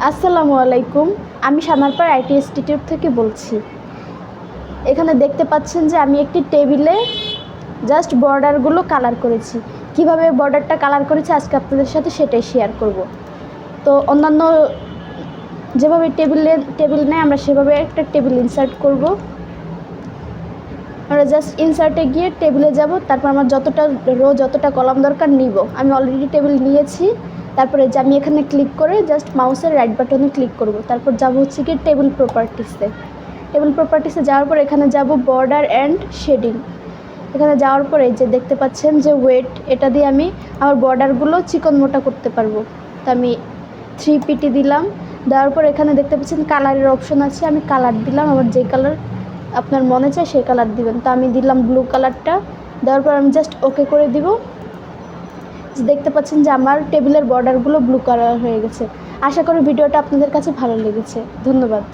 আসসালামু আলাইকুম। আমি সানারপাড় আইটি ইনস্টিটিউট থেকে বলছি। এখানে দেখতে পাচ্ছেন যে আমি একটি টেবিলে জাস্ট বর্ডারগুলো কালার করেছি। কিভাবে বর্ডারটা কালার করেছি আজকে আপনাদের সাথে সেটাই শেয়ার করব। তো অন্যান্য যেভাবে টেবিল নেয় আমরা সেভাবে একটা টেবিল ইনসার্ট করব। আমরা জাস্ট ইনসার্টে গিয়ে টেবিলে যাব, তারপর আমার যতটা কলাম দরকার নিব। আমি অলরেডি টেবিল নিয়েছি। তারপরে যে আমি এখানে ক্লিক করে জাস্ট মাউসের রাইট বাটনে ক্লিক করব। তারপর যাব হচ্ছে কি টেবিল প্রপার্টিসে যাওয়ার পর এখানে যাব বর্ডার অ্যান্ড শেডিং। এখানে যাওয়ার পরে যে দেখতে পাচ্ছেন যে ওয়েট, এটা দিয়ে আমি আমার বর্ডারগুলো চিকন মোটা করতে পারবো। তো আমি 3pt দিলাম। দেওয়ার পর এখানে দেখতে পাচ্ছেন কালারের অপশন আছে, আমি কালার দিলাম। আমার যে কালার আপনার মনে চায় সেই কালার দিবেন। তো আমি দিলাম ব্লু কালারটা। দেওয়ার পর আমি জাস্ট ওকে করে দিব। দেখতে পাচ্ছেন যে আমার টেবিলের বর্ডারগুলো ব্লু কালার হয়ে গেছে। আশা করি ভিডিওটা আপনাদের কাছে ভালো লেগেছে। ধন্যবাদ।